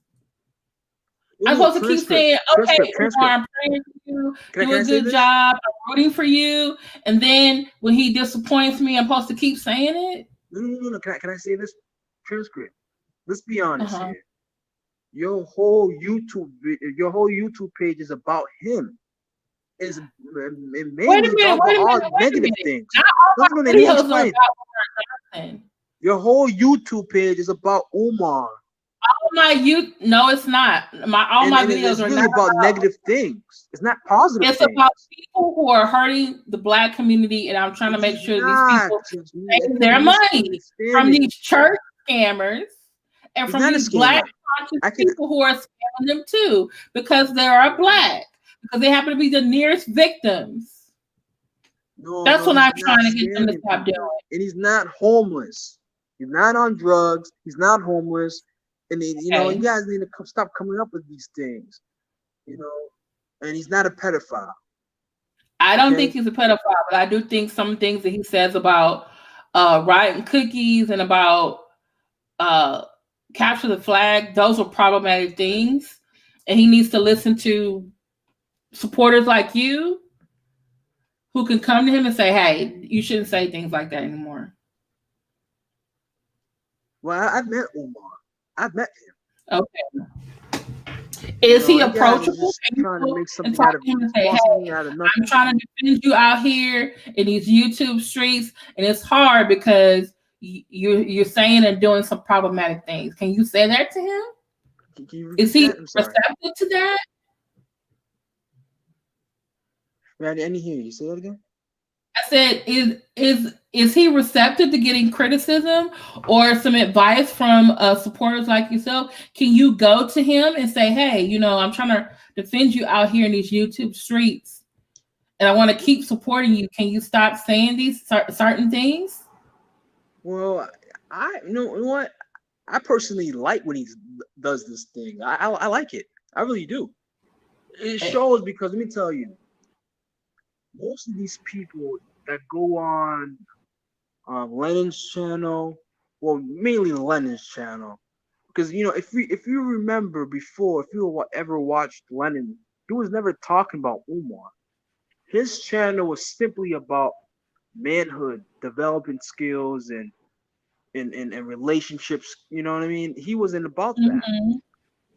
I'm supposed to keep saying, okay, Umar, I'm praying for you, do a good job, I'm rooting for you, and then when he disappoints me, I'm supposed to keep saying it? No. Can I say this? Transcript. Let's be honest here. Your whole YouTube page is about him. It's mainly all negative things. Your whole YouTube page is about Umar. No, it's not. My videos are not about negative things. It's not positive. It's about people who are hurting the Black community, and I'm trying to make sure these people make their money from these church scammers and from these Black people who are scamming them too, because they are Black, because they happen to be the nearest victims. That's what I'm trying to get them to stop doing. And he's not homeless. He's not on drugs. He's not homeless. And you guys need to stop coming up with these things. And he's not a pedophile. I don't think he's a pedophile, but I do think some things that he says about riding cookies and about capture the flag, those are problematic things, and he needs to listen to supporters like you who can come to him and say, hey, you shouldn't say things like that anymore. Well, I've met Umar. I've met him. Okay. Is he approachable? Trying to make something out of him and say, hey, I'm trying to defend you out here in these YouTube streets, and it's hard because you're saying and doing some problematic things. Can you say that to him? Is he receptive to that? I didn't hear you. Say that again. I said, is he receptive to getting criticism or some advice from supporters like yourself? Can you go to him and say, hey, you know, I'm trying to defend you out here in these YouTube streets, and I want to keep supporting you. Can you stop saying these certain things? Well, you know what? I personally like when he does this thing. I like it. I really do. It shows because let me tell you, most of these people that go on Lenon's channel, well, mainly Lenon's channel, because you know, if you remember before, if you ever watched Lenon, he was never talking about Umar. His channel was simply about manhood, developing skills, and relationships. You know what I mean? He wasn't about that.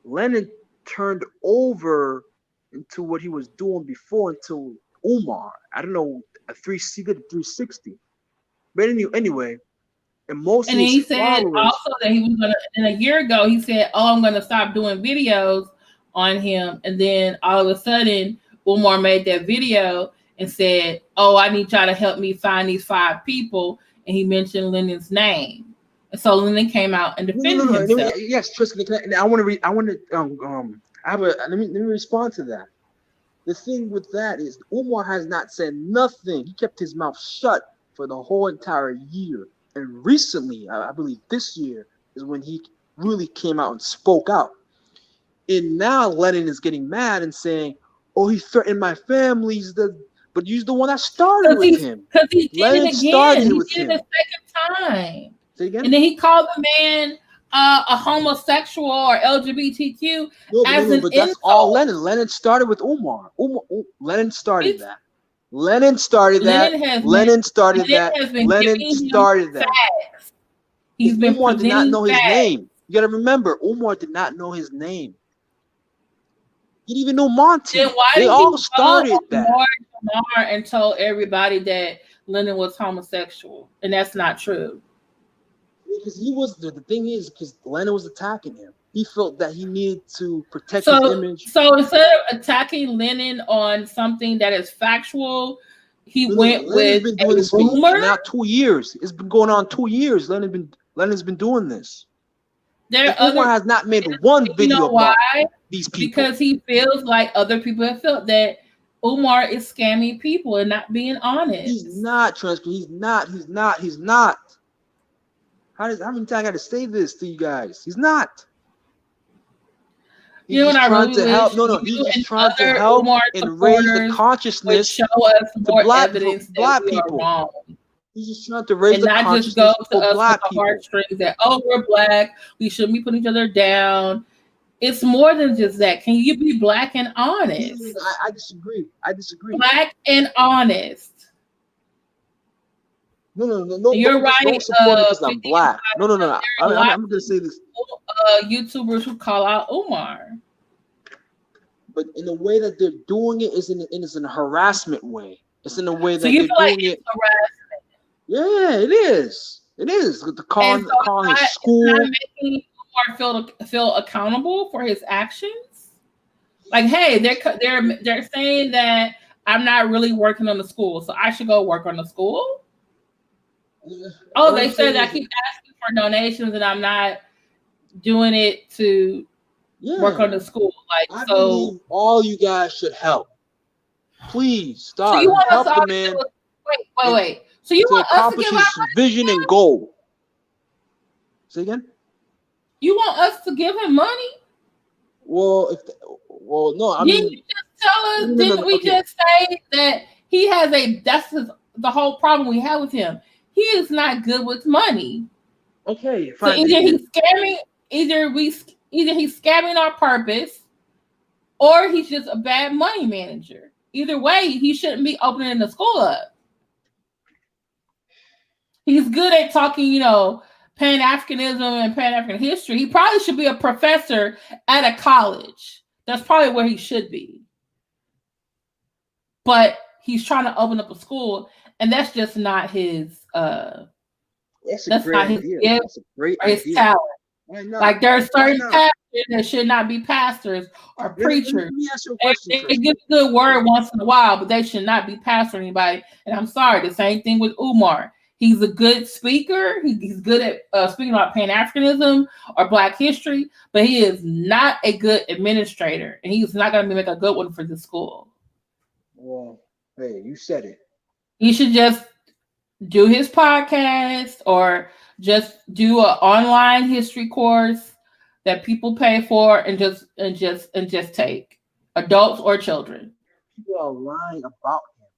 Lenon turned over into what he was doing before until Umar. I don't know, a 360. But anyway, and most and of he his said followers, also that he was gonna. And a year ago, he said, "Oh, I'm gonna stop doing videos on him." And then all of a sudden, Umar made that video and said, "Oh, I need y'all to help me find these 5 people." And he mentioned Lenon's name. And so Lenon came out and defended himself. Yes, Tristan. I want to. Let me respond to that. The thing with that is Umar has not said nothing. He kept his mouth shut for the whole entire year. And recently, I believe this year, is when he really came out and spoke out. And now Lenon is getting mad and saying, "Oh, he threatened my family." But he's the one that started with him. Because he did Lenon it again. started with He did him. it a second time. Say again? And then he called the man a homosexual or LGBTQ but that's all Lenon. Lenon started with Umar. Lenon started that. Lenon started that. Lenon started that. Lenon started that. Umar did not know his name. You got to remember, Umar did not know his name. He didn't even know Monty. Then why they did all he started that. Umar and told everybody that Lenon was homosexual, and that's not true. Because he was the thing is because Lenon was attacking him. He felt that he needed to protect his image. So instead of attacking Lenon on something that is factual, he went with a rumor. For now 2 years. It's been going on 2 years. Lenon's been doing this. Umar has not made one video about these people. Because he feels like other people have felt that Umar is scamming people and not being honest. He's not, Transfer. He's not. How many times I got to say this to you guys? He's not. He's just trying to help. He's just trying to help and raise the consciousness show us more black people. He's just trying to raise the consciousness for black people. Heartstrings that we're black, we shouldn't be putting each other down. It's more than just that. Can you be black and honest? I disagree. Black and honest. No. You're right. Don't support it because I'm black. No. I'm going to say this. YouTubers who call out Umar. But in the way that they're doing it is in a harassment way. It's in a way that they're doing it. Harassment. Yeah, it is. It is. Calling his school. It's not making Umar feel accountable for his actions. Like, hey, they're saying that I'm not really working on the school, so I should go work on the school. Oh, they said I keep asking for donations and I'm not doing it to work on the school. I believe all you guys should help. Please stop. So you want help us the man. Wait. So you want us to give his vision and goal. Say again. You want us to give him money? No. Didn't you just tell us? Didn't we just say that he has the whole problem we have with him? He is not good with money. Okay, fine. So either he's scamming, either he's scamming on purpose, or he's just a bad money manager. Either way, he shouldn't be opening the school up. He's good at talking, Pan-Africanism and Pan-African history. He probably should be a professor at a college. That's probably where he should be. But he's trying to open up a school, and that's just not his. That's not his gift or his talent. Like there are certain talents that should not be pastors or preachers. Let me ask you a question. They give a good word once in a while, but they should not be pastoring anybody. And I'm sorry, the same thing with Umar. He's a good speaker. He's good at speaking about Pan-Africanism or Black history, but he is not a good administrator, and he's not going to make a good one for the school. Well, hey, you said it. He should just do his podcast or just do an online history course that people pay for and just take, adults or children. People are lying about him.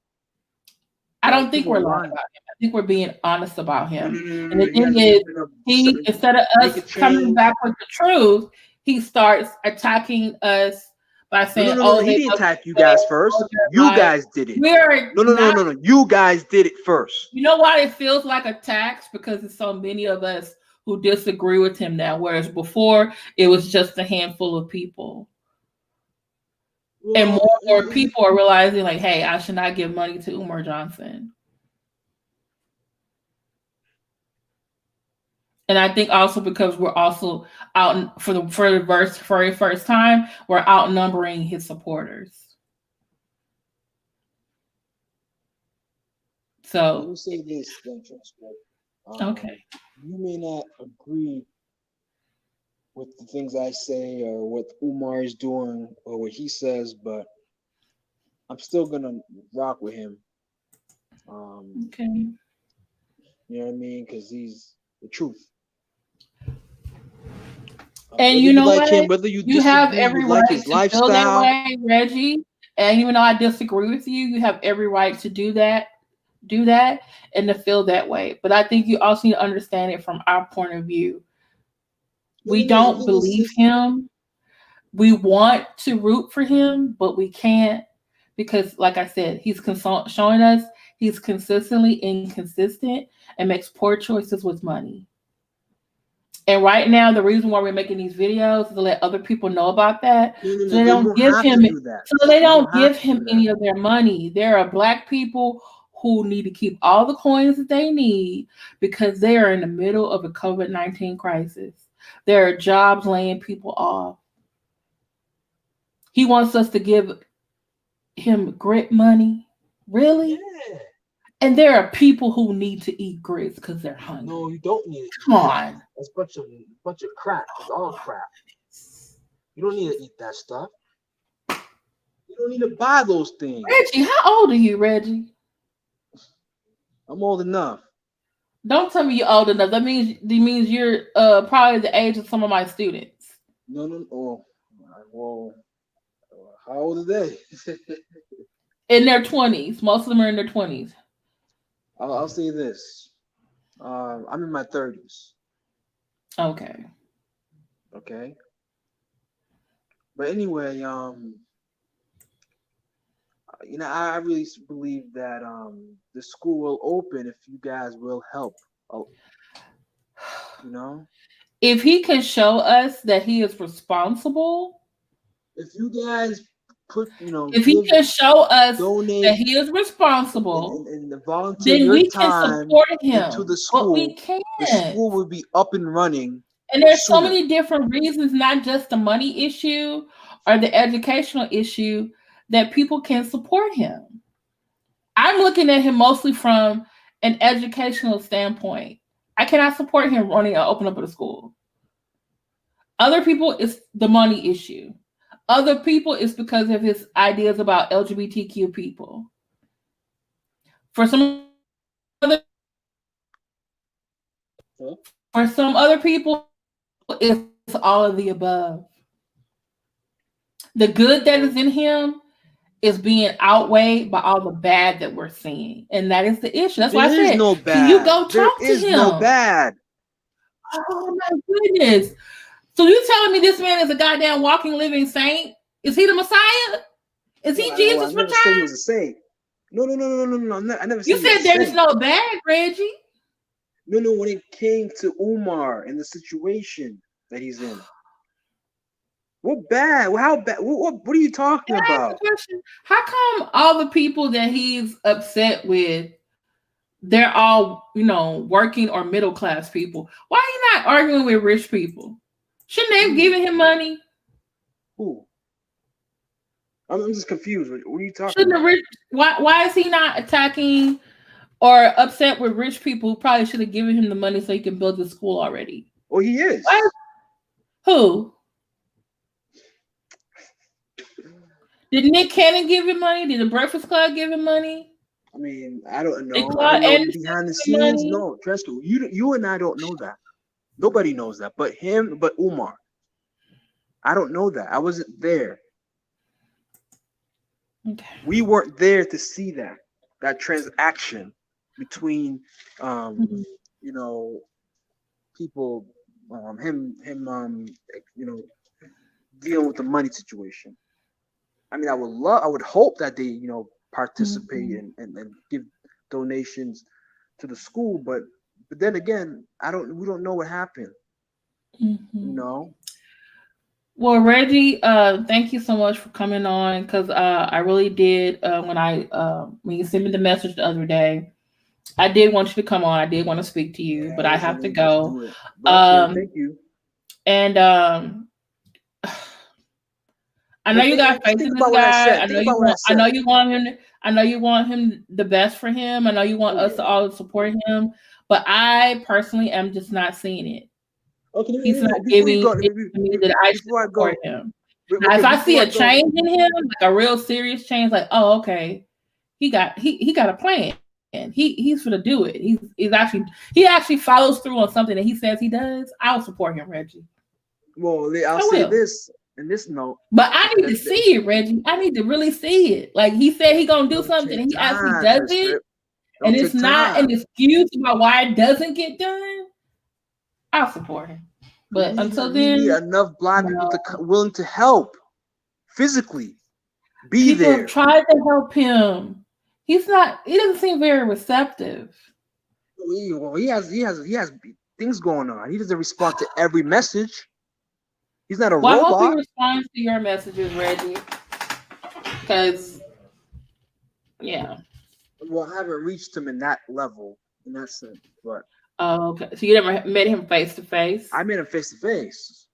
I don't think we're lying about him. I think we're being honest about him. And the thing is, he, instead of us coming back with the truth, he starts attacking us by saying, no, he didn't attack you guys first. You guys did it. No. You guys did it first. You know why it feels like attacks? Because there's so many of us who disagree with him now, whereas before it was just a handful of people. And more people are realizing, like, hey, I should not give money to Umar Johnson. And I think also because we're also out for the very first time, we're outnumbering his supporters. So let me say this, then, okay. You may not agree with the things I say or what Umar is doing or what he says, but I'm still gonna rock with him. Okay. You know what I mean? Because he's the truth. And you know what? Whether you have every right to feel that way, Reggie. And even though I disagree with you, you have every right to do that, and to feel that way. But I think you also need to understand it from our point of view. We don't believe him. We want to root for him, but we can't because, like I said, he's showing us he's consistently inconsistent and makes poor choices with money. And right now, the reason why we're making these videos is to let other people know about that. So they don't give him any of their money. There are Black people who need to keep all the coins that they need because they are in the middle of a COVID-19 crisis. There are jobs laying people off. He wants us to give him grit money. Really? Yeah. And there are people who need to eat grits because they're hungry. No, you don't need it. Come on. That's a bunch of crap. It's all crap. You don't need to eat that stuff. You don't need to buy those things. Reggie, how old are you, Reggie? I'm old enough. Don't tell me you're old enough. That means you're probably the age of some of my students. No. Oh, well, how old are they? In their 20s. Most of them are in their 20s. I'll say this. I'm in my 30s. Okay. But anyway, I really believe that the school will open if you guys will help. If he can show us that he is responsible. If you guys if he can show us that he is responsible and volunteer then we can support him into the school. But we can. The school will be up and running. And there's so many different reasons, not just the money issue or the educational issue, that people can support him. I'm looking at him mostly from an educational standpoint. I cannot support him running or open up a school. Other people, it's the money issue. Other people, it's because of his ideas about LGBTQ people. For some other people, it's all of the above. The good that is in him is being outweighed by all the bad that we're seeing. And that is the issue. That's why I said, no bad. Can you go talk to him? There is no bad. Oh my goodness. So you telling me this man is a goddamn walking, living saint? Is he the Messiah? Is he Jesus returned? He was a saint. No. I never said you said there's no bad, Reggie. No. When it came to Umar and the situation that he's in. What bad? How bad? What are you talking about? How come all the people that he's upset with, they're all, working or middle class people? Why are you not arguing with rich people? Shouldn't they have given him money? Who? I'm just confused. What are you talking Shouldn't about? the rich? Why is he not attacking or upset with rich people who probably should have given him the money so he can build the school already? Oh, he is. Who? Did Nick Cannon give him money? Did the Breakfast Club give him money? I mean, I don't know. Claude Anderson Behind the give scenes. money? No, Tresco, you and I don't know that. Nobody knows that, but Umar. I don't know that. I wasn't there. Okay. We weren't there to see that transaction between you know, people, him you know, dealing with the money situation. I mean, I would hope that they, you know, participate and give donations to the school, but then again, we don't know what happened. You know. Well, Reggie, thank you so much for coming on, because I really did when you sent me the message the other day, I did want you to come on. I did want to speak to you, but I have to go. Thank you. And I know you got faith in this guy. I know you want him. I know you want him the best for him. I know you want us to all support him, but I personally am just not seeing it. Okay, he's not giving it to me that I should support him. Now, if I see a change in him, like a real serious change, like, oh, okay, he got a plan, and he's gonna do it. He actually follows through on something that he says he does. I'll support him, Reggie. Well, I'll say this in this note, but I need to see it, Reggie. I need to really see it. Like, he said he gonna do something, and he actually does it, and it's not an excuse about why it doesn't get done. I'll support him. But until then, we need enough black people willing to help physically. People have tried to help him. He doesn't seem very receptive. Well, he has things going on. He doesn't respond to every message. He's not a robot. I hope he responds to your messages, Reggie. Because, yeah. Well, I haven't reached him in that level, in that sense, but. Oh, okay. So you never met him face to face? I met him face to face.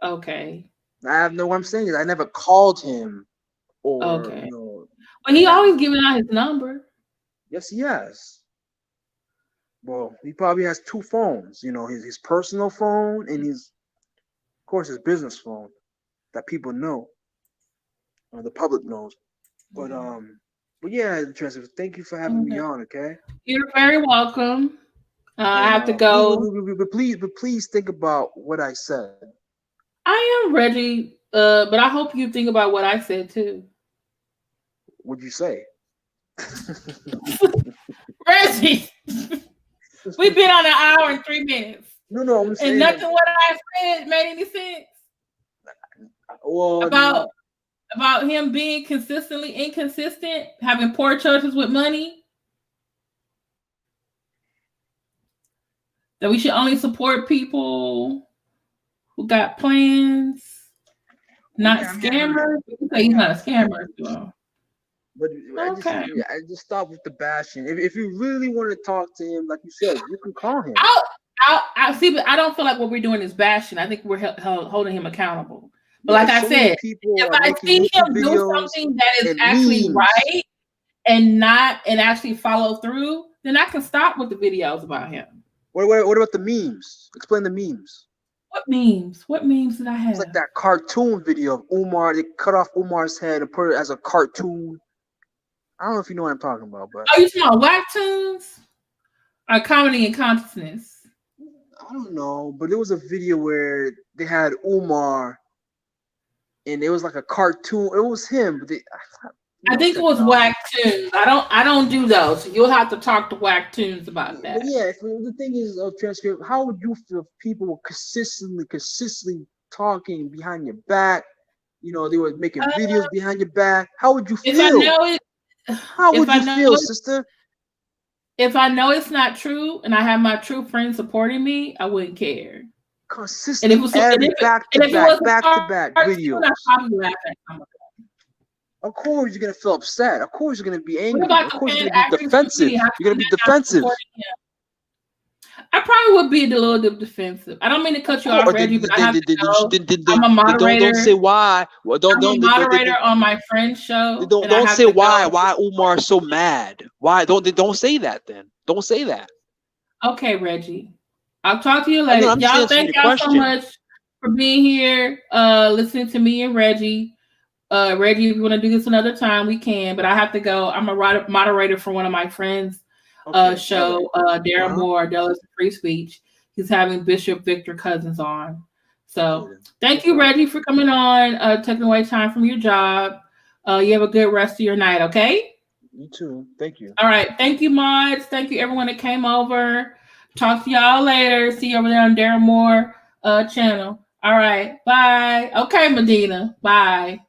Okay. What I'm saying is I never called him. Or, okay. But he always giving out his number. Yes, he has. Well, he probably has two phones. You know, his personal phone and of course, his business phone that people know, or the public knows. But yeah, Tressa, thank you for having me on. Okay. You're very welcome. I have to go. But please think about what I said. I am Reggie, but I hope you think about what I said too. What'd you say? Reggie, we've been on 1 hour and 3 minutes. No, I'm saying. And nothing what I said made any sense. Well, about him being consistently inconsistent, having poor choices with money. That we should only support people who got plans, not scammers. He's not a scammer. So. But okay. I just stop with the bashing. If you really want to talk to him, like you said, you can call him. I see, but I don't feel like what we're doing is bashing. I think we're holding him accountable. But like I said, if I see him do something that is actually right and actually follow through, then I can stop with the videos about him. What about the memes? Explain the memes. What memes? What memes did I have? It's like that cartoon video of Umar. They cut off Umar's head and put it as a cartoon. I don't know if you know what I'm talking about, but are you talking about Wack Toons or Comedy and Consciousness? I don't know, but there was a video where they had Umar, and it was like a cartoon. It was him, but I think it was Wack Toons. I don't do those. You'll have to talk to Wack Toons about that. But yeah, the thing is, transcript. How would you feel if people were consistently talking behind your back? You know, they were making videos behind your back. How would you feel? How would you feel, sister? If I know it's not true, and I have my true friends supporting me, I wouldn't care. Consistent, back to back videos. Of course, you're gonna feel upset. Of course, you're gonna be angry. Of course, you're gonna be defensive. You're gonna be defensive. I probably would be a little bit defensive. I don't mean to cut you off, Reggie, but I have to go. I'm a moderator. Don't say why. Well, I'm a moderator on my friend's show. Don't say why. Why Umar is so mad? Why don't say that then? Don't say that. Okay, Reggie. I'll talk to you later. Y'all, thank y'all so much for being here, listening to me and Reggie. Reggie, if you want to do this another time, we can. But I have to go. I'm a moderator for one of my friends' show, Darren Moore, Dallas Free Speech. He's having Bishop Victor Cousins on. So thank you, Reggie, for coming on, taking away time from your job. You have a good rest of your night, okay? You too. Thank you. All right. Thank you, mods. Thank you, everyone that came over. Talk to y'all later. See you over there on Darren Moore channel. All right. Bye. Okay, Medina. Bye.